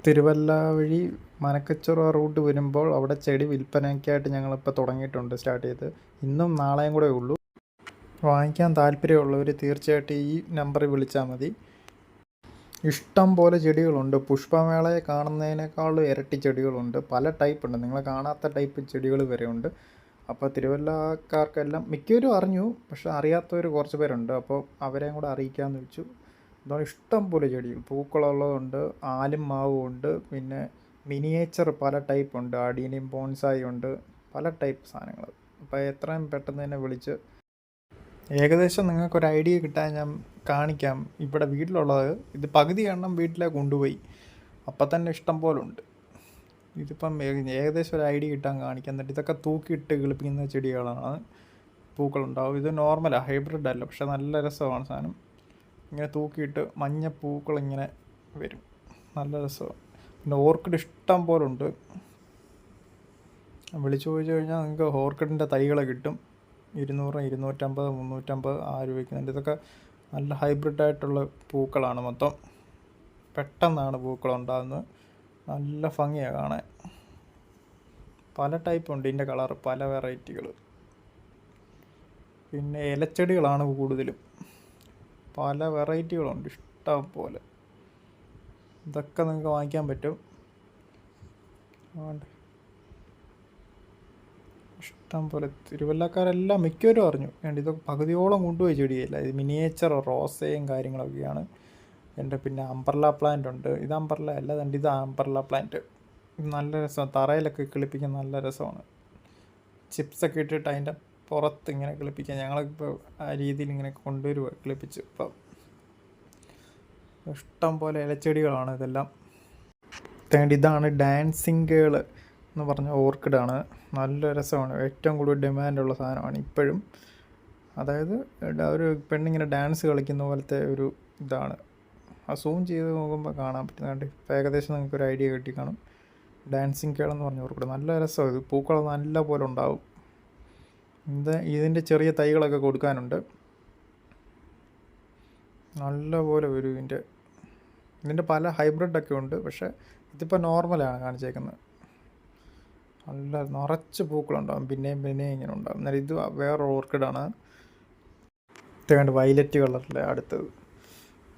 തിരുവല്ല വഴി മനക്കച്ചുറ റൂട്ട് വരുമ്പോൾ അവിടെ ചെടി വിൽപ്പനയ്ക്കായിട്ട് ഞങ്ങളിപ്പോൾ തുടങ്ങിയിട്ടുണ്ട്, സ്റ്റാർട്ട് ചെയ്ത്. ഇന്നും നാളെയും കൂടെ ഉള്ളൂ. വാങ്ങിക്കാൻ താല്പര്യമുള്ളവർ തീർച്ചയായിട്ടും ഈ നമ്പറിൽ വിളിച്ചാൽ മതി. ഇഷ്ടം പോലെ ചെടികളുണ്ട്. പുഷ്പമേളയെ കാണുന്നതിനേക്കാളും ഇരട്ടി ചെടികളുണ്ട്. പല ടൈപ്പ് ഉണ്ട്, നിങ്ങൾ കാണാത്ത ടൈപ്പ് ചെടികൾ വരെ ഉണ്ട്. അപ്പോൾ തിരുവല്ലക്കാർക്കെല്ലാം മിക്കവരും അറിഞ്ഞു, പക്ഷെ അറിയാത്തവർ കുറച്ച് പേരുണ്ട്. അപ്പോൾ അവരെയും കൂടെ അറിയിക്കാമെന്ന് വെച്ചു. എന്താണ് ഇഷ്ടം പോലെ ചെടികൾ, പൂക്കളുള്ളതുണ്ട്, ആലും മാവും ഉണ്ട്, പിന്നെ മിനിയേച്ചർ പല ടൈപ്പ് ഉണ്ട്, അടീനിയം ബോൺസായി ഉണ്ട്, പല ടൈപ്പ് സാധനങ്ങൾ. അപ്പോൾ എത്രയും പെട്ടെന്ന് തന്നെ വിളിച്ച് ഏകദേശം നിങ്ങൾക്കൊരു ഐഡിയ കിട്ടാൻ ഞാൻ കാണിക്കാം. ഇവിടെ വീട്ടിലുള്ളത് ഇത് പകുതി എണ്ണം വീട്ടിലേക്ക് കൊണ്ടുപോയി, അപ്പം തന്നെ ഇഷ്ടം പോലെ ഉണ്ട്. ഇതിപ്പം ഏകദേശം ഒരു ഐഡിയ കിട്ടാൻ കാണിക്കാം. എന്നിട്ട് ഇതൊക്കെ തൂക്കിയിട്ട് കിളിപ്പിക്കുന്ന ചെടികളാണ്, പൂക്കളുണ്ടാവും. ഇത് നോർമലാണ്, ഹൈബ്രിഡ് അല്ല, പക്ഷെ നല്ല രസമാണ് സാധനം. ഇങ്ങനെ തൂക്കിയിട്ട് മഞ്ഞ പൂക്കളിങ്ങനെ വരും, നല്ല രസമാണ്. പിന്നെ ഓർക്കിഡ് ഇഷ്ടം പോലെ ഉണ്ട്. വിളിച്ചു ചോദിച്ചു കഴിഞ്ഞാൽ നിങ്ങൾക്ക് ഓർക്കിഡിൻ്റെ തൈകൾ കിട്ടും. 200, 250, 350 ആ രൂപയ്ക്ക്. ഇതൊക്കെ നല്ല ഹൈബ്രിഡായിട്ടുള്ള പൂക്കളാണ് മൊത്തം. പെട്ടെന്നാണ് പൂക്കളുണ്ടാകുന്നത്, നല്ല ഭംഗിയാണ് കാണാൻ. പല ടൈപ്പുണ്ട് ഇതിൻ്റെ കളർ, പല വെറൈറ്റികൾ. പിന്നെ ഇലച്ചെടികളാണ് കൂടുതലും, പല വെറൈറ്റികളുണ്ട് ഇഷ്ടം പോലെ. ഇതൊക്കെ നിങ്ങൾക്ക് വാങ്ങിക്കാൻ പറ്റും. ഇഷ്ടം പോലെ തിരുവല്ലക്കാരെല്ലാം മിക്കവരും അറിഞ്ഞു. ഇതൊക്കെ പകുതിയോളം കൊണ്ടുപോയി ചെടിയല്ല. ഇത് മിനിയേച്ചർ റോസയും കാര്യങ്ങളൊക്കെയാണ്. പിന്നെ അംബ്രല്ല പ്ലാന്റ് ഉണ്ട്. ഇത് അംബ്രല്ല അല്ല, ഇത് അംബ്രല്ല പ്ലാന്റ്. നല്ല രസമാണ്, തറയിലൊക്കെ കിളിപ്പിക്കാൻ നല്ല രസമാണ്. ചിപ്സൊക്കെ ഇട്ടിട്ട് അതിൻ്റെ പുറത്ത് ഇങ്ങനെ കിളിപ്പിക്കാൻ ഞങ്ങളിപ്പോൾ ആ രീതിയിൽ ഇങ്ങനെ കൊണ്ടുവരുക, കിളിപ്പിച്ച്. ഇപ്പം ഇഷ്ടം പോലെ ഇലച്ചെടികളാണ് ഇതെല്ലാം. ഇതാണ് ഡാൻസിങ് ഗേൾ എന്ന് പറഞ്ഞ ഓർക്കിഡാണ്. നല്ല രസമാണ്, ഏറ്റവും കൂടുതൽ ഡിമാൻഡുള്ള സാധനമാണ് ഇപ്പോഴും. അതായത് ഒരു പെണ്ണിങ്ങനെ ഡാൻസ് കളിക്കുന്ന പോലത്തെ ഒരു ഇതാണ്. ആ സൂം ചെയ്ത് നോക്കുമ്പോൾ കാണാൻ പറ്റുന്നുണ്ട്. ഇപ്പോൾ ഏകദേശം നിങ്ങൾക്കൊരു ഐഡിയ കിട്ടി കാണും. ഡാൻസിങ് ഗേൾ എന്ന് പറഞ്ഞ ഓർക്കിഡ് നല്ല രസമാണ്. ഇത് പൂക്കൾ നല്ല പോലെ ഉണ്ടാവും. ഇതിൻ്റെ ചെറിയ തൈകളൊക്കെ കൊടുക്കാനുണ്ട്. നല്ല പോലെ വരും. ഇതിൻ്റെ പല ഹൈബ്രിഡൊക്കെ ഉണ്ട്, പക്ഷേ ഇതിപ്പോൾ നോർമലാണ് കാണിച്ചേക്കുന്നത്. നല്ല നിറച്ച് പൂക്കളുണ്ടാകും, പിന്നെയും ഇങ്ങനെ ഉണ്ടാകും. എന്നാലും ഇത് വേറെ ഓർക്കിഡാണ്. ഇതുകൊണ്ട് വയലറ്റ് കളറിലെ അടുത്തത്.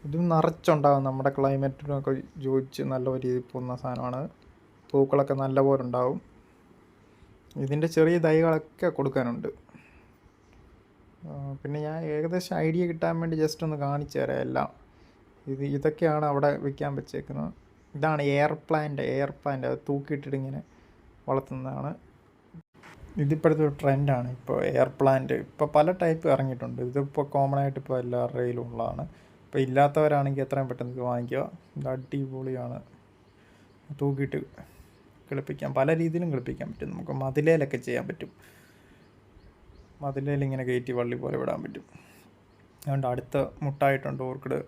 ഇതും നിറച്ചുണ്ടാകും, നമ്മുടെ ക്ലൈമറ്റിനൊക്കെ യോജിച്ച് നല്ല രീതിയിൽ പോകുന്ന സാധനമാണ്. പൂക്കളൊക്കെ നല്ലപോലെ ഉണ്ടാവും. ഇതിൻ്റെ ചെറിയ തൈകളൊക്കെ കൊടുക്കാനുണ്ട്. പിന്നെ ഞാൻ ഏകദേശം ഐഡിയ കിട്ടാൻ വേണ്ടി ജസ്റ്റ് ഒന്ന് കാണിച്ചു തരാം എല്ലാം. ഇതൊക്കെയാണ് അവിടെ വിൽക്കാൻ വെച്ചേക്കുന്നത്. ഇതാണ് എയർ പ്ലാന്റ്. അത് തൂക്കിയിട്ടിട്ട് ഇങ്ങനെ വളർത്തുന്നതാണ്. ഇതിപ്പോഴത്തെ ഒരു ട്രെൻഡാണ് ഇപ്പോൾ എയർ പ്ലാന്റ്. ഇപ്പോൾ പല ടൈപ്പ് ഇറങ്ങിയിട്ടുണ്ട്. ഇതിപ്പോൾ കോമൺ ആയിട്ട് ഇപ്പോൾ എല്ലാവരുടെയിലും ഉള്ളതാണ്. ഇപ്പോൾ ഇല്ലാത്തവരാണെങ്കിൽ എത്രയും പെട്ടെന്ന് ഇത് വാങ്ങിക്കുക. ഇത് അടിപൊളിയാണ്, തൂക്കിയിട്ട് കിളിപ്പിക്കാം. പല രീതിയിലും കിളിപ്പിക്കാൻ പറ്റും. നമുക്ക് മതിലേലൊക്കെ ചെയ്യാൻ പറ്റും. മതിലേൽ ഇങ്ങനെ കയറ്റി വള്ളി പോലെ വിടാൻ പറ്റും. അതുകൊണ്ട് അടുത്ത മുട്ടായിട്ടുണ്ട് ഓർക്കിഡ്.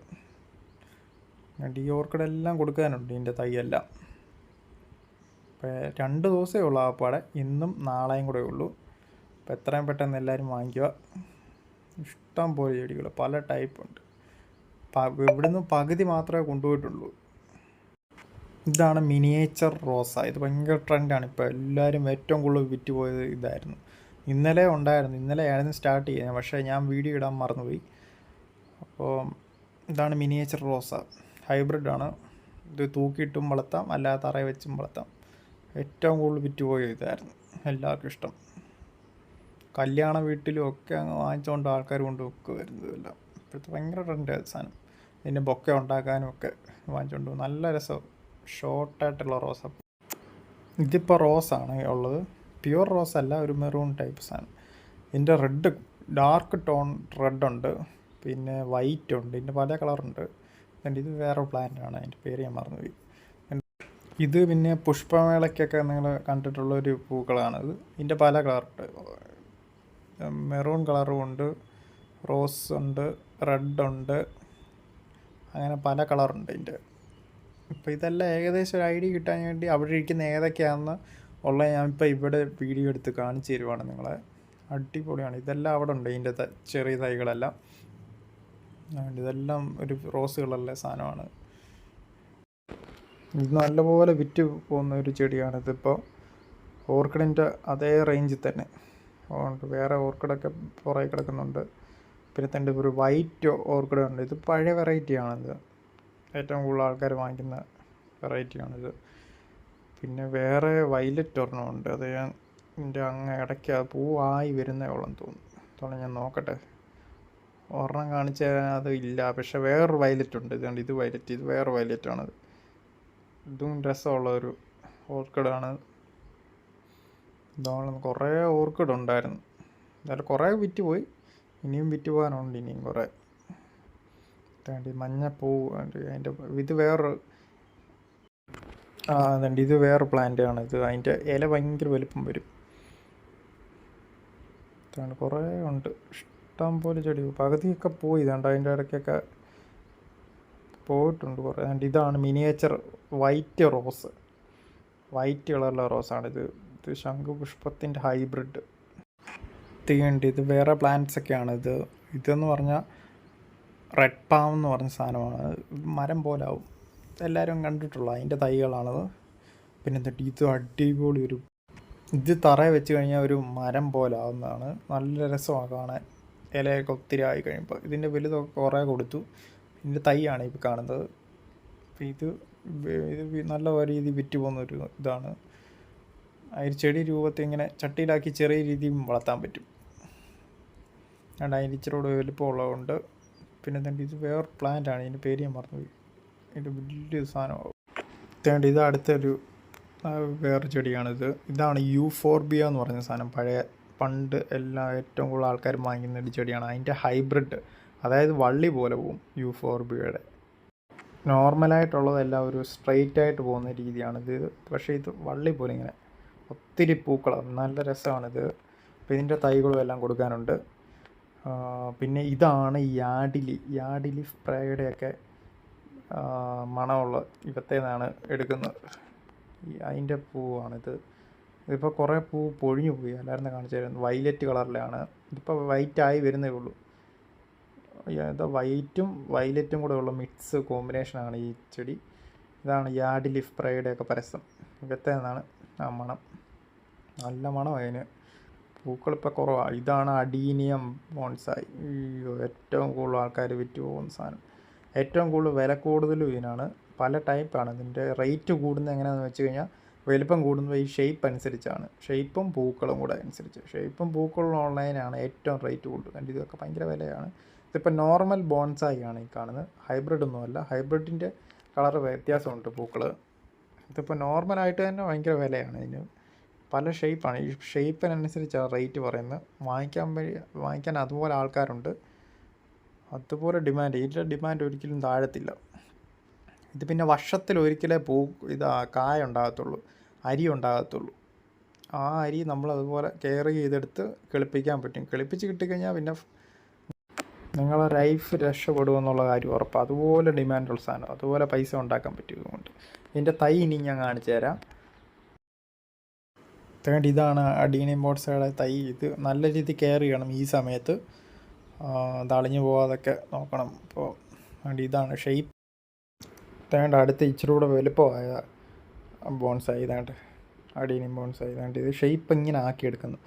ഈ ഓർക്കിഡെല്ലാം കൊടുക്കാനുണ്ട്, ഇതിൻ്റെ തൈയെല്ലാം. ഇപ്പോൾ 2 ദിവസമേ ഉള്ളൂ ആപ്പാടെ, ഇന്നും നാളെയും കൂടെ ഉള്ളൂ. അപ്പോൾ എത്രയും പെട്ടെന്ന് എല്ലാവരും വാങ്ങിക്കുക. ഇഷ്ടം പോലെ ചെടികൾ പല ടൈപ്പുണ്ട്. ഇവിടുന്ന് പകുതി മാത്രമേ കൊണ്ടുപോയിട്ടുള്ളൂ. ഇതാണ് മിനിയേച്ചർ റോസ. ഇത് ഭയങ്കര ട്രെൻഡാണ് ഇപ്പോൾ. എല്ലാവരും ഏറ്റവും കൂടുതൽ വിറ്റ് പോയത് ഇതായിരുന്നു. ഇന്നലെയായിരുന്നു സ്റ്റാർട്ട് ചെയ്യുന്നത്, പക്ഷേ ഞാൻ വീഡിയോ ഇടാൻ മറന്നുപോയി. അപ്പോൾ ഇതാണ് മിനിയേച്ചർ റോസ, ഹൈബ്രിഡാണ്. ഇത് തൂക്കിയിട്ടും വളർത്താം, അല്ലാതെ തറയിൽ വെച്ചും വളർത്താം. ഏറ്റവും കൂടുതൽ വിറ്റ് പോയ ഇതായിരുന്നു, എല്ലാവർക്കും ഇഷ്ടം. കല്യാണ വീട്ടിലും ഒക്കെ അങ്ങ് വാങ്ങിച്ചുകൊണ്ട് ആൾക്കാർ കൊണ്ട് വെക്കുമായിരുന്നു ഇതെല്ലാം. ഇപ്പോഴത്തെ ഭയങ്കര ട്രെൻഡായ സാധനം. ഇതിൻ്റെ ബൊക്കെ ഉണ്ടാക്കാനും ഒക്കെ വാങ്ങിച്ചുകൊണ്ട് പോകും. നല്ല രസം, ഷോർട്ടായിട്ടുള്ള റോസ. ഇതിപ്പോൾ റോസാണ് ഉള്ളത്, പ്യുവർ റോസ് അല്ല, ഒരു മെറൂൺ ടൈപ്പ് സാധനം. ഇതിൻ്റെ ഡാർക്ക് ടോൺ റെഡുണ്ട്, പിന്നെ വൈറ്റ് ഉണ്ട്, ഇതിൻ്റെ പല കളറുണ്ട്. ഇത് വേറെ പ്ലാന്റാണ്, അതിൻ്റെ പേര് ഞാൻ മറന്നുപോയി. ഇത് പിന്നെ പുഷ്പമേളയ്ക്കൊക്കെ നിങ്ങൾ കണ്ടിട്ടുള്ളൊരു പൂക്കളാണിത്. ഇതിൻ്റെ പല കളറുണ്ട്, മെറൂൺ കളറും ഉണ്ട്, റോസ് ഉണ്ട്, റെഡുണ്ട്, അങ്ങനെ പല കളറുണ്ട് ഇതിൻ്റെ. ഇപ്പോൾ ഇതെല്ലാം ഏകദേശം ഒരു ഐഡിയ കിട്ടാൻ വേണ്ടി അവിടെ ഇരിക്കുന്ന ഏതൊക്കെയാണെന്ന് ഉള്ള ഞാനിപ്പോൾ ഇവിടെ വീഡിയോ എടുത്ത് കാണിച്ചു തരുവാണ് നിങ്ങളെ. അടിപൊളിയാണ്. ഇതെല്ലാം അവിടെ ഉണ്ട്, ഇതിൻ്റെ ചെറിയ തൈകളെല്ലാം. ഇതെല്ലാം ഒരു റോസ് കളറിലെ സാധനമാണ്. ഇത് നല്ലപോലെ വിറ്റ് പോകുന്ന ഒരു ചെടിയാണിതിപ്പോൾ. ഓർക്കിഡിൻ്റെ അതേ റേഞ്ചിൽ തന്നെ ഉണ്ട്. വേറെ ഓർക്കിഡൊക്കെ പുറകെ കിടക്കുന്നുണ്ട്. പിന്നെ തൻ്റെ ഒരു വൈറ്റ് ഓർക്കിഡ് ഉണ്ട്. ഇത് പഴയ വെറൈറ്റിയാണിത്, ഏറ്റവും കൂടുതൽ ആൾക്കാർ വാങ്ങിക്കുന്ന വെറൈറ്റിയാണിത്. പിന്നെ വേറെ വയലറ്റ് ഒരെണ്ണമുണ്ട്, അത് ഞാൻ എൻ്റെ അങ്ങ് ഇടയ്ക്ക് പൂവായി വരുന്നേ ഉള്ളെന്ന് തോന്നുന്നു. ഞാൻ നോക്കട്ടെ, ഒരെണ്ണം കാണിച്ചു തരാൻ അത് ഇല്ല. പക്ഷെ വേറൊരു വയലറ്റ് ഉണ്ട്. ഇതുകൊണ്ട് ഇത് വയലറ്റ്, ഇത് വേറെ വയലറ്റാണത്. ഇതും രസമുള്ള ഒരു ഓർക്കിഡാണ്. ഇതാണ് കുറേ ഓർക്കിഡ് ഉണ്ടായിരുന്നു, എന്നാലും കുറേ വിറ്റ് പോയി. ഇനിയും വിറ്റ് പോകാനുണ്ട്, ഇനിയും കുറേ. മഞ്ഞപ്പൂ അതിൻ്റെ ഇത് വേറൊരു അതുണ്ട്. ഇത് വേറെ പ്ലാന്റ് ആണ്. ഇത് അതിൻ്റെ ഇല ഭയങ്കര വലുപ്പം വരും. ഇതാണ് കുറേ ഉണ്ട്, ഇഷ്ടം പോലെ ചെടി. പകുതിയൊക്കെ പോയി. ഇതാണ്ട് അതിൻ്റെ ഇടയ്ക്കൊക്കെ പോയിട്ടുണ്ട് കുറേ. അതുകൊണ്ട് ഇതാണ് മിനിയേച്ചർ വൈറ്റ് റോസ്, വൈറ്റ് കളറിലുള്ള റോസാണിത്. ഇത് ശംഖുപുഷ്പത്തിൻ്റെ ഹൈബ്രിഡ് തീയുണ്ട്. ഇത് വേറെ പ്ലാന്റ്സ് ഒക്കെയാണ്. ഇതെന്ന് പറഞ്ഞാൽ റെഡ് പാം എന്ന് പറഞ്ഞ സാധനമാണ്. മരം പോലെ ആവും, എല്ലാവരും കണ്ടിട്ടുള്ള അതിൻ്റെ തൈകളാണത്. പിന്നെ എന്നിട്ട് ഇത് അടിപൊളി ഒരു, ഇത് തറയെ വെച്ച് കഴിഞ്ഞാൽ ഒരു മരം പോലെ ആവുന്നതാണ്. നല്ല രസമാണ് കാണാൻ. ഇലയൊക്കെ ഒത്തിരി ആയി കഴിയുമ്പോൾ ഇതിൻ്റെ വലുതൊക്കെ കുറേ കൊടുത്തു. ഇതിൻ്റെ തൈയാണ് ഇപ്പോൾ കാണുന്നത്. അപ്പോൾ ഇത് നല്ല രീതിയിൽ വിറ്റ് പോകുന്നൊരു ഇതാണ്. അതിൽ ചെടി രൂപത്തിൽ ഇങ്ങനെ ചട്ടിയിലാക്കി ചെറിയ രീതിയിൽ വളർത്താൻ പറ്റും. അതുകൊണ്ട് അതിന് ഇച്ചിരി വലുപ്പമുള്ളതുകൊണ്ട്. പിന്നെ തന്നെ ഇത് വേറെ പ്ലാന്റാണ്, ഇതിൻ്റെ പേര് ഞാൻ മറന്നുപോയി. ഇത് വലിയൊരു സാധനമാകും. ഇത് അടുത്തൊരു വേറെ ചെടിയാണിത്. ഇതാണ് യൂഫോർബിയ എന്ന് പറഞ്ഞ സാധനം. പണ്ട് എല്ലാം ഏറ്റവും കൂടുതൽ ആൾക്കാർ വാങ്ങിക്കുന്ന ഒരു ചെടിയാണ്. അതിൻ്റെ ഹൈബ്രിഡ്, അതായത് വള്ളി പോലെ പോവും യൂഫോർബിയയുടെ. നോർമലായിട്ടുള്ളതെല്ലാം ഒരു സ്ട്രെയിറ്റ് ആയിട്ട് പോകുന്ന രീതിയാണിത്. പക്ഷേ ഇത് വള്ളി പോലെ ഇങ്ങനെ ഒത്തിരി പൂക്കളാണ്, നല്ല രസമാണിത്. അപ്പോൾ ഇതിൻ്റെ തൈകളും എല്ലാം കൊടുക്കാനുണ്ട്. പിന്നെ ഇതാണ് യാഡിലി സ്പ്രേയുടെയൊക്കെ മണമുള്ള ഇവത്തെ നിന്നാണ് എടുക്കുന്നത്. അതിൻ്റെ പൂവാണിത്. ഇതിപ്പോൾ കുറേ പൂ പൊഴിഞ്ഞു പോയി, അല്ലായിരുന്നു കാണിച്ചു തരുന്നത്. വൈലറ്റ് കളറിലാണ്. ഇതിപ്പോൾ വൈറ്റായി വരുന്നേ ഉള്ളൂ. ഇത് വൈറ്റും വൈലറ്റും കൂടെ ഉള്ള മിക്സ് കോമ്പിനേഷനാണ് ഈ ചെടി. ഇതാണ് യാഡിലി സ്പ്രേയുടെയൊക്കെ പരസ്യം. ഇവത്തെ നിന്നാണ് ആ മണം, നല്ല മണം അതിന്. പൂക്കളിപ്പോൾ കുറവാണ്. ഇതാണ് അഡീനിയം ബോൺസായി. ഏറ്റവും കൂടുതൽ ആൾക്കാർ വിറ്റ് പോകുന്ന സാധനം. ഏറ്റവും കൂടുതൽ വില കൂടുതലും ഇതിനാണ്. പല ടൈപ്പാണ്. ഇതിൻ്റെ റേറ്റ് കൂടുന്നത് എങ്ങനെയാണെന്ന് വെച്ച് കഴിഞ്ഞാൽ വലുപ്പം കൂടുന്നത് ഈ ഷേപ്പ് അനുസരിച്ചാണ്. ഷേപ്പും പൂക്കളും കൂടെ അനുസരിച്ച്. ഷേപ്പും പൂക്കളും ഓൺലൈനാണ് ഏറ്റവും റേറ്റ് കൂടുതൽ. ഇതൊക്കെ ഭയങ്കര വിലയാണ്. ഇതിപ്പോൾ നോർമൽ ബോൺസായി ആണ് ഈ കാണുന്നത്, ഹൈബ്രിഡ് ഒന്നുമല്ല. ഹൈബ്രിഡിൻ്റെ കളർ വ്യത്യാസമുണ്ട് പൂക്കൾ. ഇതിപ്പോൾ നോർമലായിട്ട് തന്നെ ഭയങ്കര വിലയാണ് ഇതിന്. പല ഷേപ്പാണ്. ഈ ഷേപ്പിനനുസരിച്ചാണ് റേറ്റ് പറയുന്നത്. വാങ്ങിക്കാൻ അതുപോലെ ആൾക്കാരുണ്ട്, അതുപോലെ ഡിമാൻഡ്. ഇതിൻ്റെ ഡിമാൻഡ് ഒരിക്കലും താഴത്തില്ല. ഇത് പിന്നെ വർഷത്തിലൊരിക്കലേ കായ ഉണ്ടാകത്തുള്ളൂ, അരി ഉണ്ടാകത്തുള്ളൂ. ആ അരി നമ്മൾ അതുപോലെ കെയർ ചെയ്തെടുത്ത് കിളിപ്പിക്കാൻ പറ്റും. കിളിപ്പിച്ച് കിട്ടിക്കഴിഞ്ഞാൽ പിന്നെ നിങ്ങളെ ലൈഫ് രക്ഷപ്പെടുമെന്നുള്ള കാര്യം ഉറപ്പാണ്. അതുപോലെ ഡിമാൻഡുള്ള സാധനം, അതുപോലെ പൈസ ഉണ്ടാക്കാൻ പറ്റും ഇതുകൊണ്ട്. ഇതിൻ്റെ തൈ ഇനി ഞാൻ കാണിച്ചു തരാം. ഇതാണ് അഡീനിയം ബോൺസായുടെ തൈ. ഇത് നല്ല രീതിയിൽ കെയർ ചെയ്യണം ഈ സമയത്ത്, തളിഞ്ഞു പോകാതൊക്കെ നോക്കണം. അപ്പോൾ ഇതാണ് ഷേപ്പ്. അടുത്ത് ഇച്ചിരി കൂടെ വലുപ്പമായ ബോൺസായി. Adenium bonsai. ഇത് ഷേപ്പ് ഇങ്ങനെ ആക്കിയെടുക്കുന്നു.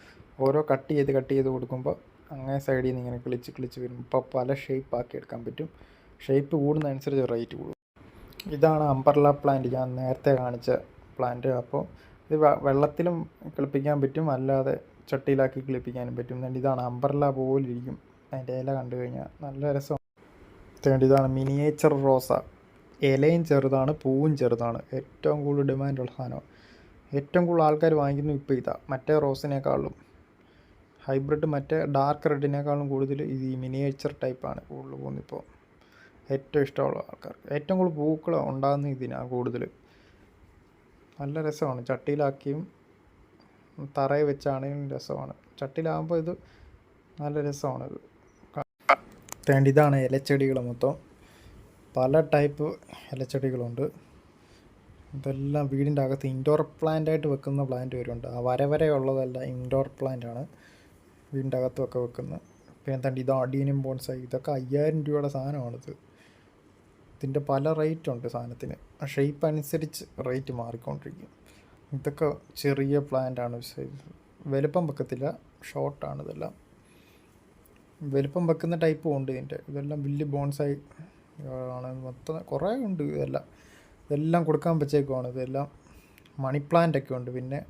ഓരോ കട്ട് ചെയ്ത് കൊടുക്കുമ്പോൾ അങ്ങനെ സൈഡിൽ നിന്ന് ഇങ്ങനെ കിളിച്ച് വരും. ഇപ്പോൾ പല ഷേപ്പ് ആക്കിയെടുക്കാൻ പറ്റും. ഷേപ്പ് കൂടുന്നതനുസരിച്ച് റേറ്റ് കൂടും. ഇതാണ് അംബർല പ്ലാന്റ്, ഞാൻ നേരത്തെ കാണിച്ച പ്ലാന്റ്. അപ്പോൾ ഇത് വെള്ളത്തിലും കിളിപ്പിക്കാൻ പറ്റും, അല്ലാതെ ചട്ടിയിലാക്കി കിളിപ്പിക്കാനും പറ്റും. ഇതാണ് അംബർല പോലെ ഇരിക്കും. അതിൻ്റെ ഇല കണ്ടു കഴിഞ്ഞാൽ നല്ല രസം. ഇതാണ് മിനിയേച്ചർ റോസ. ഇലയും ചെറുതാണ്, പൂവും ചെറുതാണ്. ഏറ്റവും കൂടുതൽ ഡിമാൻഡുള്ള സാധനമാണ്. ഏറ്റവും കൂടുതൽ ആൾക്കാർ വാങ്ങിക്കുന്നത് ഇപ്പോൾ ഇതാണ്. മറ്റേ റോസിനേക്കാളും ഹൈബ്രിഡ്, മറ്റേ ഡാർക്ക് റെഡിനേക്കാളും കൂടുതൽ ഇത് ഈ മിനിയേച്ചർ ടൈപ്പാണ് കൂടുതൽ പോകുന്നിപ്പോൾ. ഏറ്റവും ഇഷ്ടമുള്ള ആൾക്കാർക്ക് ഏറ്റവും കൂടുതൽ പൂക്കൾ ഉണ്ടാകുന്ന ഇതിനാണ് കൂടുതൽ. നല്ല രസമാണ്. ചട്ടിയിലാക്കിയും തറയിൽ വെച്ചാണെങ്കിലും രസമാണ്. ചട്ടിയിലാകുമ്പോൾ ഇത് നല്ല രസമാണിത്. ഇതാണ് ഇലച്ചെടികൾ മൊത്തം. പല ടൈപ്പ് ഇലച്ചെടികളുണ്ട്. ഇതെല്ലാം വീടിൻ്റെ അകത്ത് ഇൻഡോർ പ്ലാന്റായിട്ട് വെക്കുന്ന പ്ലാന്റ് വരുന്നുണ്ട്. ആ വരവരെയുള്ളതല്ല ഇൻഡോർ പ്ലാന്റാണ്, വീടിൻ്റെ അകത്തുമൊക്കെ വെക്കുന്നത്. പിന്നെ ഇത് അഡീനിയം ബോൺസായി. ഇതൊക്കെ 5000 രൂപയുടെ സാധനമാണിത്. ഇതിൻ്റെ പല റേറ്റ് ഉണ്ട് സാധനത്തിന്. ആ ഷേപ്പ് അനുസരിച്ച് റേറ്റ് മാറിക്കൊണ്ടിരിക്കും. ഇതൊക്കെ ചെറിയ പ്ലാന്റാണ്, വലുപ്പം വെക്കത്തില്ല, ഷോർട്ടാണ് ഇതെല്ലാം. വലുപ്പം വെക്കുന്ന ടൈപ്പും ഉണ്ട് ഇതിൻ്റെ. ഇതെല്ലാം വലിയ ബോൺസായി ആണ്. മൊത്തം കുറേ ഉണ്ട്. ഇതെല്ലാം കൊടുക്കാൻ വെച്ചേക്കുവാണ്. ഇതെല്ലാം മണി പ്ലാന്റ് ഒക്കെ ഉണ്ട്. പിന്നെ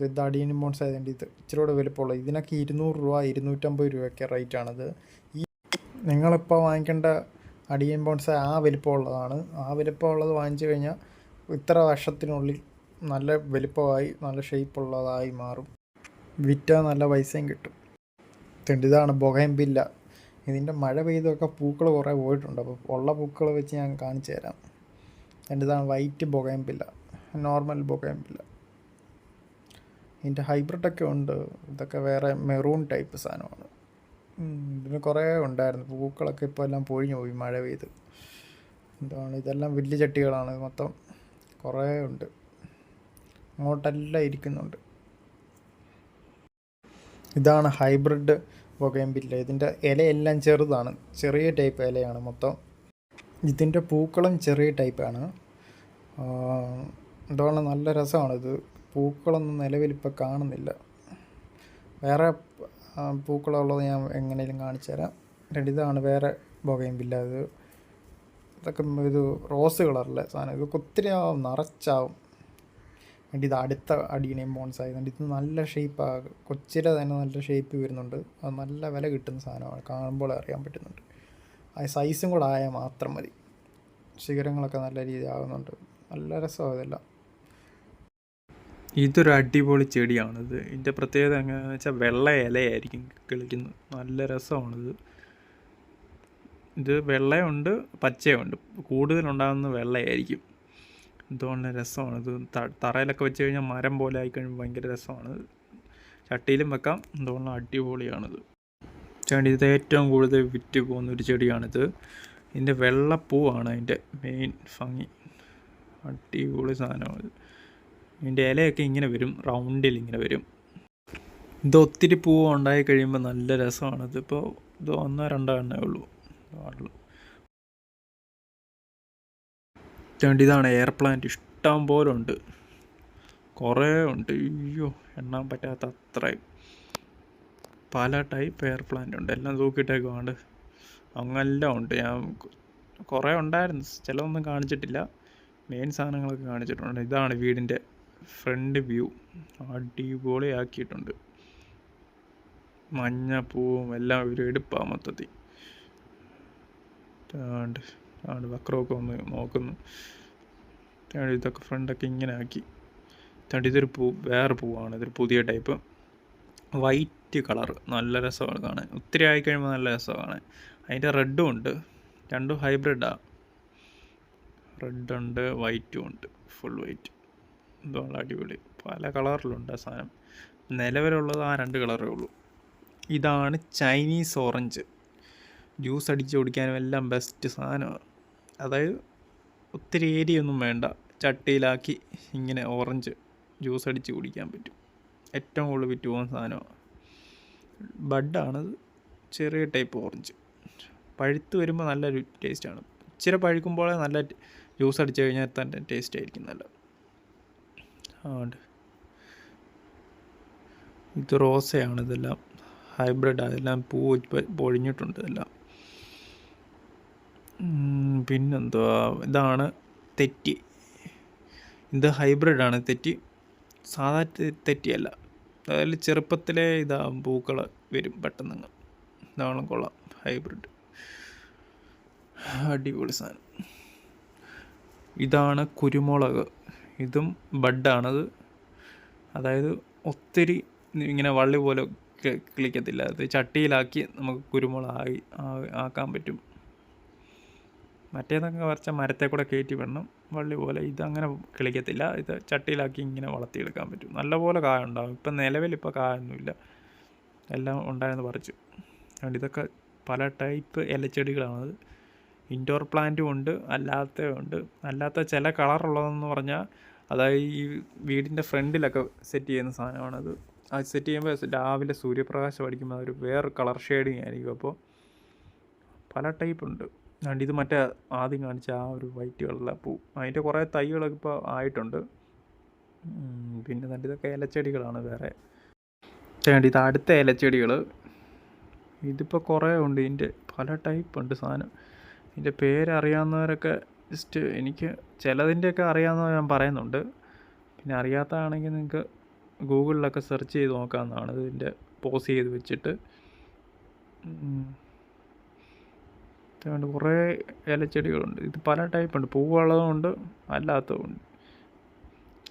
ഇത് അഡിയനിയം ബോൺസ് ആയതുകൊണ്ട് ഇത് ഇച്ചിരി കൂടെ വലുപ്പമുള്ള ഇതിനൊക്കെ 200 രൂപ 250 രൂപയൊക്കെ റേറ്റാണത്. ഈ നിങ്ങളിപ്പോൾ വാങ്ങിക്കേണ്ട അഡിയൻ ബോൺസ് ആ വലിപ്പമുള്ളതാണ്. ആ വലിപ്പമുള്ളത് വാങ്ങിച്ചു കഴിഞ്ഞാൽ ഇത്ര വർഷത്തിനുള്ളിൽ നല്ല വലിപ്പമായി നല്ല ഷേപ്പുള്ളതായി മാറും. വിറ്റാൽ നല്ല പൈസയും കിട്ടും. ഇതാണ് ബൊഗൈൻവില്ല. ഇതിൻ്റെ മഴ പെയ്തൊക്കെ പൂക്കൾ കുറേ പോയിട്ടുണ്ട്. അപ്പോൾ ഉള്ള പൂക്കൾ വെച്ച് ഞാൻ കാണിച്ചു തരാം. ഇതാണ് വൈറ്റ് ബൊഗൈൻവില്ല, നോർമൽ ബൊഗൈൻവില്ല. ഇതിൻ്റെ ഹൈബ്രിഡൊക്കെ ഉണ്ട്. ഇതൊക്കെ വേറെ മെറൂൺ ടൈപ്പ് സാധനമാണ്. ഇതിന് കുറേ ഉണ്ടായിരുന്നു. പൂക്കളൊക്കെ ഇപ്പോൾ എല്ലാം പൊഴിഞ്ഞു പോയി മഴ പെയ്ത്. ഇതെല്ലാം വലിയ ചട്ടികളാണ്. മൊത്തം കുറേ ഉണ്ട്. അങ്ങോട്ടെല്ലാം ഇരിക്കുന്നുണ്ട്. ഇതാണ് ഹൈബ്രിഡ് ബൊഗൈൻവില്ല. ഇതിൻ്റെ ഇലയെല്ലാം ചെറുതാണ്, ചെറിയ ടൈപ്പ് ഇലയാണ് മൊത്തം. ഇതിൻ്റെ പൂക്കളും ചെറിയ ടൈപ്പാണ്. ഇതാണ് നല്ല രസമാണിത്. പൂക്കളൊന്നും നിലവിലിപ്പോൾ കാണുന്നില്ല. വേറെ പൂക്കളുള്ളത് ഞാൻ എങ്ങനെയും കാണിച്ചു തരാം. ഇതാണ് വേറെ ബൊഗൈൻവില്ല. ഇതൊക്കെ ഇത് റോസ് കളറിലെ സാധനം. ഇതൊക്കെ ഒത്തിരി ആവും, നിറച്ചാവും. ഇത് അടുത്ത അഡിയനിയം ബോൺസ് ആയതുകൊണ്ട് ഇത് നല്ല ഷേപ്പാണ്. കൊച്ചിലെ തന്നെ നല്ല ഷേപ്പ് വരുന്നുണ്ട്. അത് നല്ല വില കിട്ടുന്ന സാധനമാണ്. കാണുമ്പോൾ അറിയാൻ പറ്റുന്നുണ്ട്. ആ സൈസും കൂടെ ആയാൽ മാത്രം മതി. ശിഖരങ്ങളൊക്കെ നല്ല രീതിയിൽ ആകുന്നുണ്ട്. നല്ല രസമാണ് ഇതെല്ലാം. ഇതൊരു അടിപൊളി ചെടിയാണിത്. ഇതിൻ്റെ പ്രത്യേകത എങ്ങനെയാണെന്ന് വെച്ചാൽ വെള്ള ഇലയായിരിക്കും കിളിക്കുന്നത്. നല്ല രസമാണിത്. ഇത് വെള്ളയുണ്ട് പച്ചയുണ്ട്. കൂടുതലുണ്ടാകുന്നത് വെള്ളയായിരിക്കും. എന്തുകൊണ്ട് രസമാണിത്. തറയിലൊക്കെ വെച്ച് കഴിഞ്ഞാൽ മരം പോലെ ആയിക്കഴിഞ്ഞാൽ ഭയങ്കര രസമാണ്. ചട്ടിയിലും വെക്കാം. എന്തുകൊണ്ട് അടിപൊളിയാണിത്. ഇത് ഏറ്റവും കൂടുതൽ വിറ്റ് പോകുന്നൊരു ചെടിയാണിത്. ഇതിൻ്റെ വെള്ളപ്പൂവാണ് അതിൻ്റെ മെയിൻ ഭംഗി. അടിപൊളി സാധനമാണ്. ഇതിൻ്റെ ഇലയൊക്കെ ഇങ്ങനെ വരും, റൗണ്ടിൽ ഇങ്ങനെ വരും. ഇത് ഒത്തിരി പൂവ് ഉണ്ടായി കഴിയുമ്പോൾ നല്ല രസമാണ്. ഇതിപ്പോൾ ഇത് 1-2 എണ്ണേ ഉള്ളൂ. ഇതാണ് എയർ പ്ലാന്റ്. ഇഷ്ടം പോലെ ഉണ്ട്, കുറേ ഉണ്ട്. അയ്യോ, എണ്ണാൻ പറ്റാത്ത അത്രയും പല ടൈപ്പ് എയർ പ്ലാന്റ് ഉണ്ട്. എല്ലാം തൂക്കിയിട്ടേക്കുവാണ്ട് അങ്ങെല്ലാം ഉണ്ട്. ഞാൻ കുറേ ഉണ്ടായിരുന്നു, ചിലതൊന്നും കാണിച്ചിട്ടില്ല. മെയിൻ സാധനങ്ങളൊക്കെ കാണിച്ചിട്ടുണ്ട്. ഇതാണ് വീടിൻ്റെ ഫ്രണ്ട് വ്യൂ. അടിപൊളിയാക്കിയിട്ടുണ്ട്. മഞ്ഞപ്പൂവും എല്ലാം ഒരു എടുപ്പാണ് മൊത്തത്തിൽ. വക്രമൊക്കെ ഒന്ന് നോക്കുന്നു. ഇതൊക്കെ ഫ്രണ്ടൊക്കെ ഇങ്ങനെ ആക്കി. ഇതൊരു വേറെ പൂവാണ്. ഇതൊരു പുതിയ ടൈപ്പ് വൈറ്റ് കളർ. നല്ല രസമാണ് കാണാൻ. ഒത്തിരി ആയിക്കഴിയുമ്പോൾ നല്ല രസമാണ്. അതിൻ്റെ റെഡും ഉണ്ട്. രണ്ടും ഹൈബ്രിഡാണ്. റെഡുണ്ട്, വൈറ്റും ഉണ്ട്. Full white. ഇതുള്ള അടിപൊളി. പല കളറിലുണ്ട് ആ സാധനം. നിലവിലുള്ളത് ആ 2 കളറേ ഉള്ളൂ. ഇതാണ് ചൈനീസ് ഓറഞ്ച്. ജ്യൂസ് അടിച്ച് കുടിക്കാനും എല്ലാം ബെസ്റ്റ് സാധനമാണ്. അതായത് ഒത്തിരി ഏരിയൊന്നും വേണ്ട, ചട്ടിയിലാക്കി ഇങ്ങനെ ഓറഞ്ച് ജ്യൂസ് അടിച്ച് കുടിക്കാൻ പറ്റും. ഏറ്റവും കൂടുതൽ വിറ്റ് പോകുന്ന സാധനമാണ്. ബഡാണത്. ചെറിയ ടൈപ്പ് ഓറഞ്ച്. പഴുത്ത് വരുമ്പോൾ നല്ലൊരു ടേസ്റ്റാണ്. ഇച്ചിരി പഴുക്കുമ്പോൾ നല്ല ജ്യൂസ് അടിച്ച് കഴിഞ്ഞാൽ തന്നെ ടേസ്റ്റ് ആയിരിക്കും നല്ല. ഇത് റോസയാണ്. ഇതെല്ലാം ഹൈബ്രിഡാണ്. ഇതെല്ലാം പൂ പൊഴിഞ്ഞിട്ടുണ്ട് എല്ലാം. പിന്നെന്തുവാ, ഇതാണ് തെറ്റി. ഇത് ഹൈബ്രിഡാണ് തെറ്റി. സാധാ തെറ്റിയല്ല. അതിൽ ചെറുപ്പത്തിലെ ഇതാകും പൂക്കൾ വരും പെട്ടെന്ന്. ഇതാണ് കൊള്ളാം. ഹൈബ്രിഡ് അടിപൊളി സാധനം. ഇതാണ് കുരുമുളക്. ഇതും ബഡാണത്. അതായത് ഒത്തിരി ഇങ്ങനെ വള്ളി പോലെ കിളിക്കത്തില്ല. അത് ചട്ടിയിലാക്കി നമുക്ക് കുരുമുളക് ആക്കാൻ പറ്റും. മറ്റേതൊക്കെ വരച്ച മരത്തെ കൂടെ കയറ്റി വിടണം വള്ളി പോലെ. ഇതങ്ങനെ കിളിക്കത്തില്ല. ഇത് ചട്ടിയിലാക്കി ഇങ്ങനെ വളർത്തിയെടുക്കാൻ പറ്റും. നല്ലപോലെ കായ ഉണ്ടാകും. ഇപ്പം നിലവിലിപ്പോൾ കായൊന്നുമില്ല, എല്ലാം ഉണ്ടായെന്ന് പറിച്ചു. അതുകൊണ്ട് ഇതൊക്കെ പല ടൈപ്പ് ഇലച്ചെടികളാണത്. ഇൻഡോർ പ്ലാന്റും ഉണ്ട്, അല്ലാത്തതുണ്ട്. അല്ലാത്ത ചില കളറുള്ളതെന്ന് പറഞ്ഞാൽ അതായത് ഈ വീടിൻ്റെ ഫ്രണ്ടിലൊക്കെ സെറ്റ് ചെയ്യുന്ന സാധനമാണത്. അത് സെറ്റ് ചെയ്യുമ്പോൾ രാവിലെ സൂര്യപ്രകാശം അടിക്കുമ്പോൾ അതൊരു വേറെ കളർ ഷെയ്ഡിങ് ആയിരിക്കും. അപ്പോൾ പല ടൈപ്പ് ഉണ്ട്. അതുകൊണ്ട് ഇത് മറ്റേ ആദ്യം കാണിച്ച ആ ഒരു വൈറ്റ് കളറിലെ പൂ, അതിൻ്റെ കുറേ തൈകളൊക്കെ ഇപ്പോൾ ആയിട്ടുണ്ട്. പിന്നെ തന്നെ ഇതൊക്കെ ഇലച്ചെടികളാണ് വേറെ. ചേണ്ടി ഇത് അടുത്ത ഇലച്ചെടികൾ. ഇതിപ്പോൾ കുറേ ഉണ്ട്, ഇതിൻ്റെ പല ടൈപ്പ് ഉണ്ട് സാധനം. ഇതിൻ്റെ പേരറിയാവുന്നവരൊക്കെ ജസ്റ്റ്, എനിക്ക് ചിലതിൻ്റെയൊക്കെ അറിയാവുന്ന ഞാൻ പറയുന്നുണ്ട്. പിന്നെ അറിയാത്തതാണെങ്കിൽ നിങ്ങൾക്ക് ഗൂഗിളിലൊക്കെ സെർച്ച് ചെയ്ത് നോക്കാവുന്നതാണ്. ഇതിൻ്റെ പോസ് ചെയ്ത് വെച്ചിട്ട് അതുകൊണ്ട് കുറേ ഇലച്ചെടികളുണ്ട്. ഇത് പല ടൈപ്പുണ്ട്, പൂവുള്ളതുമുണ്ട് അല്ലാത്തതുമുണ്ട്.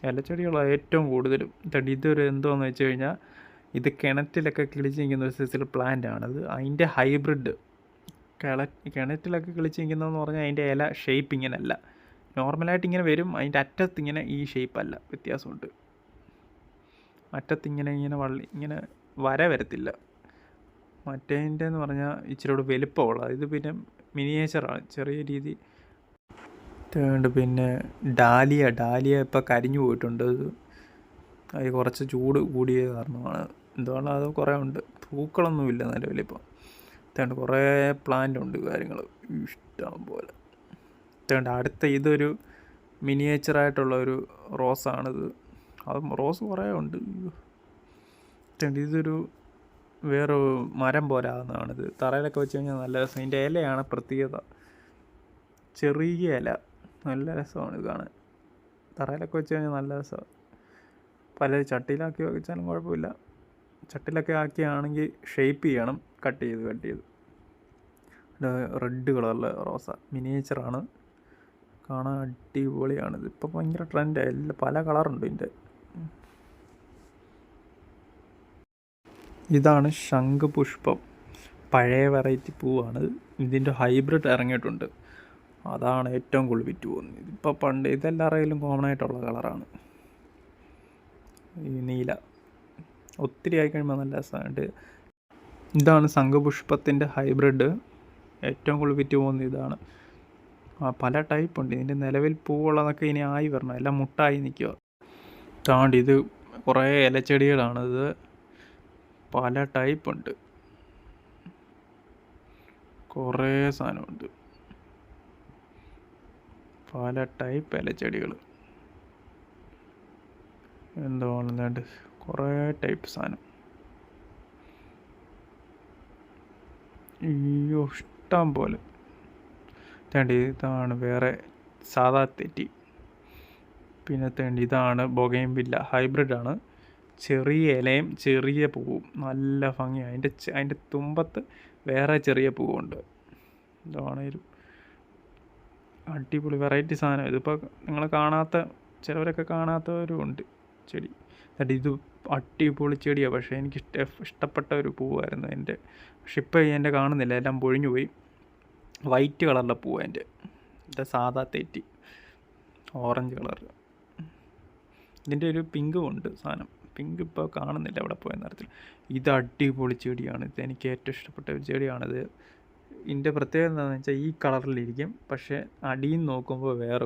ഇലച്ചെടികളാണ് ഏറ്റവും കൂടുതലും. ഇതൊരു എന്തോന്ന് വെച്ച് കഴിഞ്ഞാൽ ഇത് കിണറ്റിലൊക്കെ കിളിച്ച് നിൽക്കുന്ന ഒരു സൈസിൽ പ്ലാന്റ് ആണത്. അതിൻ്റെ ഹൈബ്രിഡ് കിണറ്റിലൊക്കെ കിളിച്ച് നിൽക്കുന്നതെന്ന് പറഞ്ഞാൽ അതിൻ്റെ ഇല ഷേപ്പ് ഇങ്ങനെയല്ല, നോർമലായിട്ട് ഇങ്ങനെ വരും. അതിൻ്റെ അറ്റത്ത് ഇങ്ങനെ ഈ ഷേപ്പല്ല, വ്യത്യാസമുണ്ട്. അറ്റത്തിങ്ങനെ ഇങ്ങനെ വര വരത്തില്ല. മറ്റേതിൻ്റെ എന്ന് പറഞ്ഞാൽ ഇച്ചിരി കൂടെ വലുപ്പമുള്ള, ഇത് പിന്നെ മിനിയേച്ചറാണ്, ചെറിയ രീതി. അതുകൊണ്ട് പിന്നെ ഡാലിയ ഇപ്പോൾ കരിഞ്ഞു പോയിട്ടുണ്ട്. അത് കുറച്ച് ചൂട് കൂടിയ കാരണമാണ്. എന്തുകൊണ്ടാണ്, അത് കുറേ ഉണ്ട്. പൂക്കളൊന്നുമില്ല നിലവിലിപ്പോൾ. അതുകൊണ്ട് കുറേ പ്ലാന്റ് ഉണ്ട്, കാര്യങ്ങൾ ഇഷ്ടം പോലെ. അതുകൊണ്ട് അടുത്ത ഇതൊരു മിനിയേച്ചറായിട്ടുള്ള ഒരു റോസാണിത്. അത് റോസ് കുറേ ഉണ്ട്. അതുകൊണ്ട് ഇതൊരു വേറെ മരം പോലെ ആകുന്നതാണിത്. തറയിലൊക്കെ വെച്ച് കഴിഞ്ഞാൽ നല്ല രസം. ഇതിൻ്റെ ഇലയാണ് പ്രത്യേകത, ചെറിയ ഇല, നല്ല രസമാണ് ഇത് കാണാൻ. തറയിലൊക്കെ വെച്ച് കഴിഞ്ഞാൽ നല്ല രസമാണ്. പല ചട്ടിയിലാക്കി വെച്ചാലും കുഴപ്പമില്ല. ചട്ടിയിലൊക്കെ ആക്കിയാണെങ്കിൽ ഷേപ്പ് ചെയ്യണം, കട്ട് ചെയ്ത് റെഡ് കളറിലെ റോസ മിനിയേച്ചറാണ്, കാണാൻ അടിപൊളിയാണിത്. ഇപ്പോൾ ഭയങ്കര ട്രെൻഡായി, എല്ലാം പല കളറുണ്ട് ഇതിൻ്റെ. ഇതാണ് ശംഖുപുഷ്പം, പഴയ വെറൈറ്റി പൂവാണ്. ഇതിൻ്റെ ഹൈബ്രിഡ് ഇറങ്ങിയിട്ടുണ്ട്, അതാണ് ഏറ്റവും കൂടുതൽ വിറ്റ് പോകുന്നത്. ഇതിപ്പോൾ പണ്ട് ഇതെല്ലാവരുടെയും കോമൺ ആയിട്ടുള്ള കളറാണ് ഈ നീല. ഒത്തിരി ആയിക്കഴിയുമ്പോൾ നല്ല രസമായിട്ട്. ഇതാണ് ശംഖുപുഷ്പത്തിൻ്റെ ഹൈബ്രിഡ്, ഏറ്റവും കൂടുതൽ വിറ്റ് പോകുന്നത് ഇതാണ്. പല ടൈപ്പുണ്ട് ഇതിൻ്റെ. നിലവിൽ പൂവുള്ളതൊക്കെ ഇനി ആയി വരണം, എല്ലാം മുട്ടായി നിൽക്കുക. താണ്ടി ഇത് കുറേ ഇലച്ചെടികളാണിത്, പല ടൈപ്പുണ്ട്, കുറേ സാധനമുണ്ട്, പല ടൈപ്പ് ഇലച്ചെടികൾ. എന്തുകൊണ്ട് കുറേ ടൈപ്പ് സാധനം. അയ്യോ ഇഷ്ടം പോലെ. ഇതാണ് വേറെ സാദാ തെറ്റി. പിന്നെ ഇതാണ് ബൊഗെയിൻവില്ല, ഹൈബ്രിഡാണ്. ചെറിയ ഇലയും ചെറിയ പൂവും, നല്ല ഭംഗിയാണ്. അതിൻ്റെ തുമ്പത്ത് വേറെ ചെറിയ പൂവുണ്ട്. ഇതാണേലും അടിപൊളി വെറൈറ്റി സാധനം. ഇതിപ്പോൾ നിങ്ങൾ കാണാത്ത, ചിലവരൊക്കെ കാണാത്തവരും ഉണ്ട് ചെടി. ഇത് അടിപൊളി ചെടിയാണ്, പക്ഷേ എനിക്ക് ഇഷ്ടപ്പെട്ട ഒരു പൂവായിരുന്നു എൻ്റെ. പക്ഷെ ഇപ്പോൾ എൻ്റെ കാണുന്നില്ല, എല്ലാം പൊഴിഞ്ഞു പോയി. വൈറ്റ് കളറിലെ പൂവ് എൻ്റെ സാദാ തെറ്റി, ഓറഞ്ച് കളർ. ഇതിൻ്റെ ഒരു പിങ്കും ഉണ്ട് സാധനം, പിങ്ക് ഇപ്പോൾ കാണുന്നില്ല, എവിടെ പോയ നിറത്തിൽ. ഇത് അടിപൊളി ചെടിയാണ്, ഇത് എനിക്ക് ഏറ്റവും ഇഷ്ടപ്പെട്ട ഒരു ചെടിയാണിത്. ഇതിൻ്റെ പ്രത്യേകത എന്താണെന്ന് വെച്ചാൽ ഈ കളറിലിരിക്കും, പക്ഷേ അടിയിൽ നോക്കുമ്പോൾ വേറെ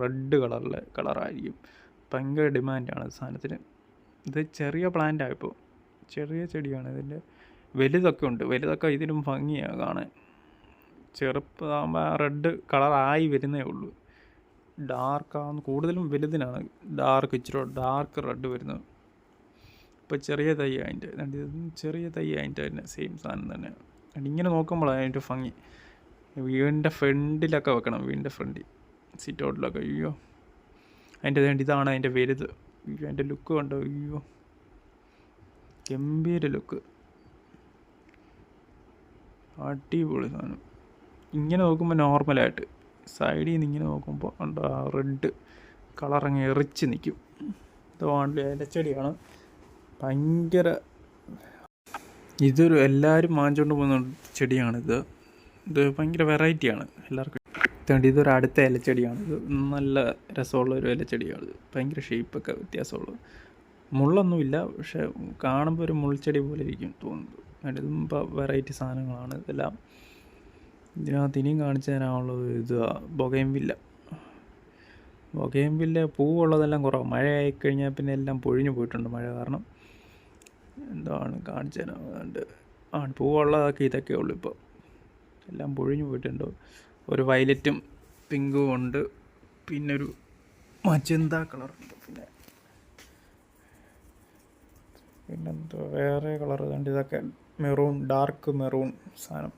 റെഡ് കളറായിരിക്കും. ഭയങ്കര ഡിമാൻഡാണ് സാധനത്തിന്. ഇത് ചെറിയ പ്ലാന്റാണ്, ഇപ്പോൾ ചെറിയ ചെടിയാണ്. ഇതിൻ്റെ വലുതൊക്കെ ഉണ്ട്, വലുതൊക്കെ ഇതിനും ഭംഗിയാണ് കാണാൻ. ചെറുപ്പമാകുമ്പോൾ റെഡ് കളറായി വരുന്നേ ഉള്ളൂ. ഡാർക്കാവുന്ന കൂടുതലും വലുതിനാണ് ഇച്ചിരി ഡാർക്ക് റെഡ് വരുന്നത്. ഇപ്പോൾ ചെറിയ തൈ അതിൻ്റെ ചെറിയ തൈ അതിൻ്റെ തന്നെ സെയിം സാധനം തന്നെ. ഇങ്ങനെ നോക്കുമ്പോഴാണ് അതിൻ്റെ ഭംഗി. വീടിൻ്റെ ഫ്രണ്ടിലൊക്കെ വെക്കണം, വീടിൻ്റെ ഫ്രണ്ടിൽ സിറ്റ് ഔട്ടിലൊക്കെ. അയ്യോ ഇതാണ് അതിൻ്റെ വലുത്. അതിൻ്റെ ലുക്ക് കണ്ടോ, അയ്യോ ഗംഭീര ലുക്ക്, അടിപൊളി സാധനം. ഇങ്ങനെ നോക്കുമ്പോൾ നോർമലായിട്ട്, സൈഡിൽ നിന്ന് ഇങ്ങനെ നോക്കുമ്പോൾ ഉണ്ടോ ആ റെഡ് കളറങ്ങ് എറിച്ച് നിൽക്കും. ഇതാണ് ഇലച്ചെടിയാണ്, ഭയങ്കര. ഇതൊരു എല്ലാവരും വാങ്ങിച്ചുകൊണ്ട് പോകുന്ന ചെടിയാണിത്. ഇത് ഭയങ്കര വെറൈറ്റിയാണ് എല്ലാവർക്കും. ഇതൊരു അടുത്ത ഇലച്ചെടിയാണ്. ഇത് നല്ല രസമുള്ള ഒരു ഇലച്ചെടിയാണ്. ഭയങ്കര ഷേപ്പൊക്കെ വ്യത്യാസമുള്ളത്, മുള്ളൊന്നുമില്ല, പക്ഷെ കാണുമ്പോൾ ഒരു മുൾച്ചെടി പോലെ ഇരിക്കും തോന്നുന്നത്. ഇതും ഇപ്പോൾ വെറൈറ്റി സാധനങ്ങളാണ് ഇതെല്ലാം. ഇതിനകത്ത് ഇനിയും കാണിച്ചു തരാനുള്ളത് ഇത് ബൊഗെയിൻവില്ല പൂവുള്ളതെല്ലാം കുറവാണ്. മഴ ആയിക്കഴിഞ്ഞാൽ പിന്നെ എല്ലാം പൊഴിഞ്ഞു പോയിട്ടുണ്ട് മഴ കാരണം. എന്താണ് കാണിച്ചു തരാൻ, പൂവുള്ളതൊക്കെ ഇതൊക്കെ ഉള്ളൂ, ഇപ്പോൾ എല്ലാം പൊഴിഞ്ഞു പോയിട്ടുണ്ടോ. ഒരു വയലറ്റും പിങ്കും ഉണ്ട്, പിന്നെ ഒരു മജന്ത കളറുണ്ട്, പിന്നെന്തോ വേറെ കളർ കണ്ട്. ഇതൊക്കെ മെറൂൺ, ഡാർക്ക് മെറൂൺ സാധനം.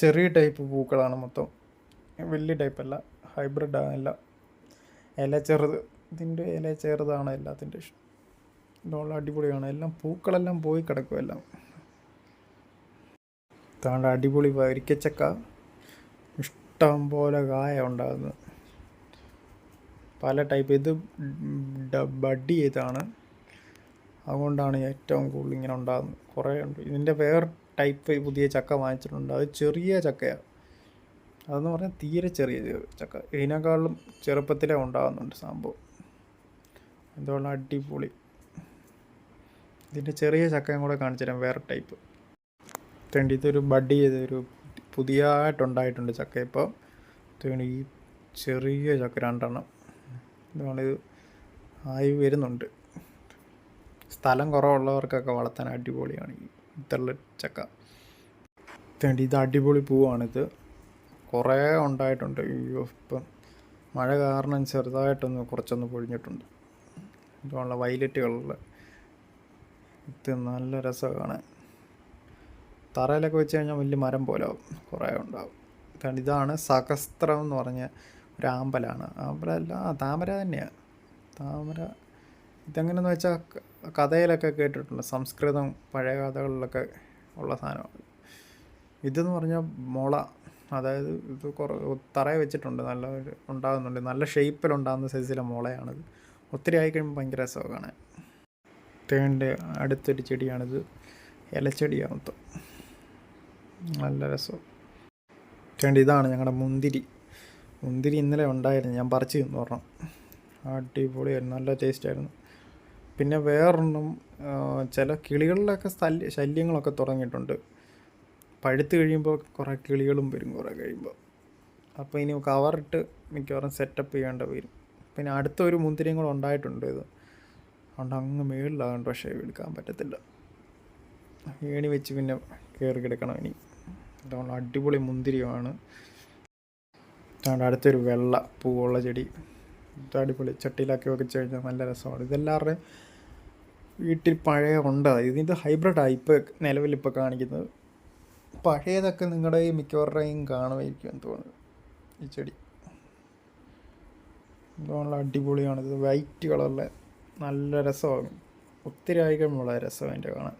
ചെറിയ ടൈപ്പ് പൂക്കളാണ് മൊത്തം, വലിയ ടൈപ്പല്ല, ഹൈബ്രിഡ് ആണല്ല. ഇല ചെറുത്, ഇതിൻ്റെ ഇല ചെറുതാണ് എല്ലാത്തിൻ്റെ ഇഷ്ടം. ഇതുള്ള അടിപൊളിയാണ്. എല്ലാം പൂക്കളെല്ലാം പോയി കിടക്കും എല്ലാം. താണ്ട അടിപൊളി വരിക്കച്ചക്ക, ഇഷ്ടം പോലെ കായ ഉണ്ടാകുന്നത്, പല ടൈപ്പ്. ഇത് ബഡ് ചെയ്താണ്, അതുകൊണ്ടാണ് ഏറ്റവും കൂടുതൽ ഇങ്ങനെ ഉണ്ടാകുന്നത്. കുറേ ഉണ്ട്. ഇതിൻ്റെ വേറെ ടൈപ്പ് പുതിയ ചക്ക വാങ്ങിച്ചിട്ടുണ്ട്, അത് ചെറിയ ചക്കയാണ്. അതെന്ന് പറഞ്ഞാൽ തീരെ ചെറിയ ചക്ക, ഇതിനേക്കാളും ചെറുപ്പത്തിലേ ഉണ്ടാകുന്നുണ്ട് സംഭവം. എന്തുകൊണ്ട് അടിപൊളി. ഇതിൻ്റെ ചെറിയ ചക്കയും കൂടെ കാണിച്ചു തരാം, വേറെ ടൈപ്പ്. ഇതൊരു ബഡ് ചെയ്തൊരു പുതിയതായിട്ടുണ്ടായിട്ടുണ്ട് ചക്ക ഇപ്പോൾ. ഈ ചെറിയ ചക്ക 2 ഇതുകൊണ്ടിത് ആയി വരുന്നുണ്ട്. സ്ഥലം കുറവുള്ളവർക്കൊക്കെ വളർത്താൻ അടിപൊളിയാണ് ഈ ഇതുള്ള ചക്ക. ഇത് അടിപൊളി പൂവാണിത്, കുറേ ഉണ്ടായിട്ടുണ്ട്. അയ്യോ, ഇപ്പം മഴ കാരണം കുറച്ചൊന്ന് പൊഴിഞ്ഞിട്ടുണ്ട്. ഇതുള്ള വയലറ്റ് കളറിൽ ഇത് നല്ല രസമാണ് കാണാൻ. തറയിലൊക്കെ വെച്ച് കഴിഞ്ഞാൽ വലിയ മരം പോലെ ആവും, കുറേ ഉണ്ടാവും. ഇതാണ് സഹസ്രം എന്ന് പറഞ്ഞ ഒരു ആമ്പലാണ്. ആമ്പലല്ല, താമര തന്നെയാണ്. താമര ഇതെങ്ങനെയെന്ന് വെച്ചാൽ കഥയിലൊക്കെ കേട്ടിട്ടുണ്ട്, സംസ്കൃതം പഴയ കഥകളിലൊക്കെ ഉള്ള സാധനമാണ്. ഇതെന്ന് പറഞ്ഞാൽ മുള, അതായത് ഇത് തറയെ വെച്ചിട്ടുണ്ട്, നല്ല ഉണ്ടാകുന്നുണ്ട്, നല്ല ഷേപ്പിലുണ്ടാകുന്ന സൈസിലെ മുളയാണിത്. ഒത്തിരി ആയിക്കഴിയുമ്പോൾ ഭയങ്കര രസമാണ് കാണാൻ. അടുത്തൊരു ചെടിയാണിത്, ഇലച്ചെടിയാണ് മൊത്തം, നല്ല രസം. ഇതാണ് ഞങ്ങളുടെ മുന്തിരി. ഇന്നലെ ഉണ്ടായിരുന്നു, ഞാൻ പറിച്ച് തിന്നു പറഞ്ഞു. അടിപൊളിയായിരുന്നു, നല്ല ടേസ്റ്റായിരുന്നു. പിന്നെ വേറൊന്നും, ചില കിളികളിലൊക്കെ ശല്യങ്ങളൊക്കെ തുടങ്ങിയിട്ടുണ്ട്. പഴുത്ത് കഴിയുമ്പോൾ കുറേ കിളികളും വരും കുറേ കഴിയുമ്പോൾ. അപ്പോൾ ഇനി കവറിട്ട് മിക്കവാറും സെറ്റപ്പ് ചെയ്യേണ്ട വരും. പിന്നെ അടുത്തൊരു മുന്തിരിയും കൂടെ ഉണ്ടായിട്ടുണ്ട്. ഇത് അതുകൊണ്ട് അങ്ങ് മേളിലാകണ്ട, പക്ഷേ എടുക്കാൻ പറ്റത്തില്ല, ഏണി വെച്ച് പിന്നെ കയറി കിടക്കണം ഇനി. അതുകൊണ്ട് അടിപൊളി മുന്തിരിയാണ്. അതുകൊണ്ട് അടുത്തൊരു വെള്ള പൂവുള്ള ചെടി, അടിപൊളി. ചട്ടിയിലാക്കി വെച്ച് കഴിഞ്ഞാൽ നല്ല രസമാണ്. ഇതെല്ലാവരുടെയും വീട്ടിൽ പഴയ ഉണ്ട്. ഇതിൻ്റെ ഹൈബ്രിഡാണ് ഇപ്പോൾ നിലവിലിപ്പോൾ കാണിക്കുന്നത്. പഴയതൊക്കെ നിങ്ങളുടെ ഈ മിക്കവരുടെയും കാണുമായിരിക്കും എന്ന് തോന്നുന്നു ഈ ചെടി. ഇതുകൊണ്ടുള്ള അടിപൊളിയാണ്. ഇത് വൈറ്റ് കളറിലെ നല്ല രസമാണ്. ഒത്തിരി ആയിക്കഴിയുമ്പോൾ രസം അതിൻ്റെ കാണാൻ.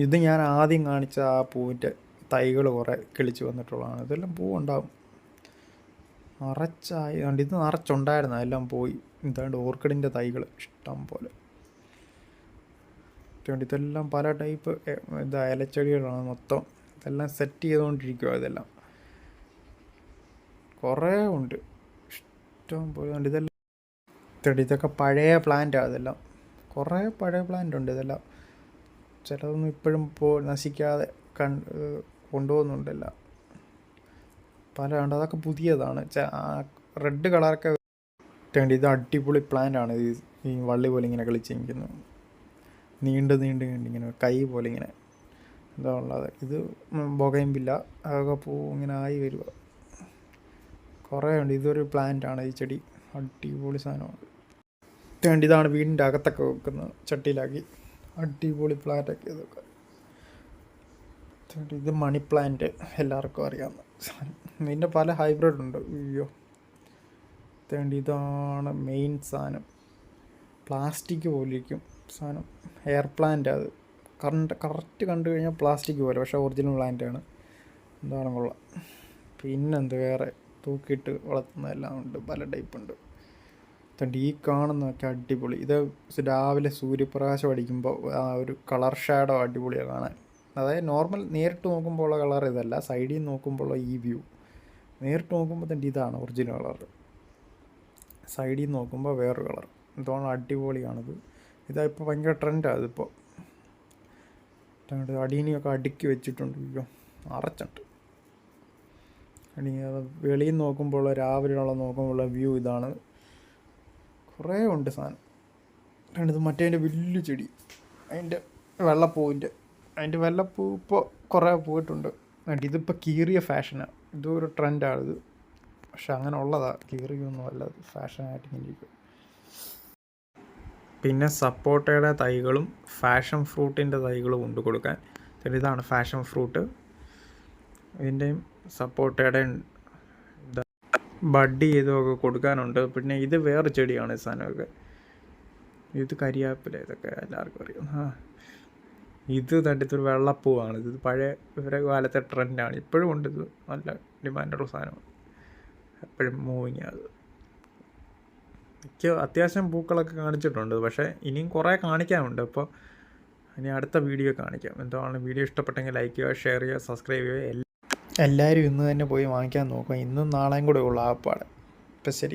ഇത് ഞാൻ ആദ്യം കാണിച്ച ആ പൂവിൻ്റെ തൈകൾ കുറേ കിളിച്ച് വന്നിട്ടുള്ളതാണ്. ഇതെല്ലാം പൂവുണ്ടാവും, നിറച്ചായി. ഇത് നിറച്ചുണ്ടായിരുന്നു, അതെല്ലാം പോയി. ഇതാണ്ട് ഓർക്കിഡിൻ്റെ തൈകൾ ഇഷ്ടം പോലെ. ഇതെല്ലാം പല ടൈപ്പ് ഇലച്ചെടികളാണ് മൊത്തം. ഇതെല്ലാം സെറ്റ് ചെയ്തുകൊണ്ടിരിക്കുക. ഇതെല്ലാം കുറേ ഉണ്ട്, ഇഷ്ടം പോലെ ഉണ്ട്. ഇതൊക്കെ പഴയ പ്ലാന്റാണ്. ഇതെല്ലാം കുറേ പഴയ പ്ലാന്റ് ഉണ്ട്. ഇതെല്ലാം ചിലതൊന്നും ഇപ്പോഴും നശിക്കാതെ കൊണ്ടുപോകുന്നുണ്ടല്ല, പല ഉണ്ട്. അതൊക്കെ പുതിയതാണ്, റെഡ് കളറൊക്കെ. ഇത് അടിപൊളി പ്ലാന്റാണ്. ഈ വള്ളി പോലെ ഇങ്ങനെ കളിച്ചിരിക്കുന്നു, നീണ്ട് ഇങ്ങനെ കൈ പോലെ ഇങ്ങനെ എന്താ ഉള്ളത്. ഇത് ബൊഗൈൻവില്ല, അതൊക്കെ പൂ ഇങ്ങനെ ആയി വരിക. കുറേ ഉണ്ട്. ഇതൊരു പ്ലാന്റാണ് ഈ ചെടി, അടിപൊളി സാധനമാണ്. ഇതാണ് വീടിൻ്റെ അകത്തൊക്കെ വെക്കുന്നത്, ചട്ടിയിലാക്കി. അടിപൊളി പ്ലാന്റൊക്കെ ഇതൊക്കെ. ഇത് മണി പ്ലാന്റ്, എല്ലാവർക്കും അറിയാവുന്ന സാധനം. ഇതിൻ്റെ പല ഹൈബ്രിഡ് ഉണ്ട്. അയ്യോ, ഇതാണ് മെയിൻ സാധനം. പ്ലാസ്റ്റിക് പോലിരിക്കും സാധനം, എയർ പ്ലാന്റ്. അത് കറക്റ്റ് കണ്ടു കഴിഞ്ഞാൽ പ്ലാസ്റ്റിക് പോലെ, പക്ഷേ ഒറിജിനൽ പ്ലാന്റാണ്. എന്താണ് കൊള്ളാം. പിന്നെന്ത് വേറെ തൂക്കിയിട്ട് വളർത്തുന്നതെല്ലാം ഉണ്ട്, പല ടൈപ്പ് ഉണ്ട്. ഈ കാണുന്നതൊക്കെ അടിപൊളി. ഇത് രാവിലെ സൂര്യപ്രകാശം അടിക്കുമ്പോൾ ആ ഒരു കളർ ഷാഡോ അടിപൊളിയാണ് കാണാൻ. അതായത് നോർമൽ നേരിട്ട് നോക്കുമ്പോൾ ഉള്ള കളർ ഇതല്ല, സൈഡിൽ നിന്ന് നോക്കുമ്പോൾ ഈ വ്യൂ. നേരിട്ട് നോക്കുമ്പോൾ തന്നെ ഇതാണ് ഒറിജിനൽ കളർ, സൈഡിൽ നിന്ന് നോക്കുമ്പോൾ വേറൊരു കളർ. എന്താണ് അടിപൊളിയാണിത്. ഇതായിപ്പോൾ ഭയങ്കര ട്രെൻഡാണ് ഇതിപ്പോൾ. അടീനിയൊക്കെ അടുക്കി വെച്ചിട്ടുണ്ട്. അയ്യോ, നിറച്ചുണ്ട്. വെളിയിൽ നിന്ന് നോക്കുമ്പോൾ രാവിലെയുള്ള നോക്കുമ്പോഴുള്ള വ്യൂ ഇതാണ്. കുറേ ഉണ്ട് സാധനം. ഇത് മറ്റേതിൻ്റെ വലിയ ചെടി, അതിൻ്റെ വെള്ളപ്പൂവിൻ്റെ. അതിൻ്റെ വെള്ളപ്പൂ ഇപ്പോൾ കുറേ പോയിട്ടുണ്ട്. ഇതിപ്പോൾ കീറിയ ഫാഷനാണ്. ഇതും ഒരു ട്രെൻഡാണിത്. പക്ഷെ അങ്ങനെ ഉള്ളതാണ്, കീറിയൊന്നും അല്ല, ഫാഷനായിട്ട് ഇങ്ങനെ ഇരിക്കും. പിന്നെ സപ്പോട്ടയുടെ തൈകളും ഫാഷൻ ഫ്രൂട്ടിൻ്റെ തൈകളും ഉണ്ട് കൊടുക്കാൻ. ഇതാണ് ഫാഷൻ ഫ്രൂട്ട്. ഇതിൻ്റെയും സപ്പോട്ടയുടെ ബഡ് ചെയ്തൊക്കെ കൊടുക്കാനുണ്ട്. പിന്നെ ഇത് വേറെ ചെടിയാണ് ഈ സാധനമൊക്കെ. ഇത് കരിയാപ്പില, ഇതൊക്കെ എല്ലാവർക്കും അറിയാം. ഇത് തട്ടിത്തൊരു വെള്ളപ്പൂവാണ്. ഇത് പഴയ ഇവരെ കാലത്തെ ട്രെൻഡാണ്. ഇപ്പോഴും ഉണ്ട്. ഇത് നല്ല ഡിമാൻഡുള്ള സാധനമാണ്, എപ്പോഴും മൂവിങ് അത്. എനിക്ക് അത്യാവശ്യം പൂക്കളൊക്കെ കാണിച്ചിട്ടുണ്ട്, പക്ഷേ ഇനിയും കുറേ കാണിക്കാനുണ്ട്. അപ്പോൾ ഇനി അടുത്ത വീഡിയോ കാണിക്കാം. എന്താണ് വീഡിയോ ഇഷ്ടപ്പെട്ടെങ്കിൽ ലൈക്ക് ചെയ്യുക, ഷെയർ ചെയ്യുക, സബ്സ്ക്രൈബ് ചെയ്യുക. എല്ലാവരും ഇന്ന് തന്നെ പോയി വാങ്ങിക്കാൻ നോക്കുക. ഇന്നും നാളെയും കൂടെ ഉള്ള ആപ്പാട്. ഇപ്പം ശരി.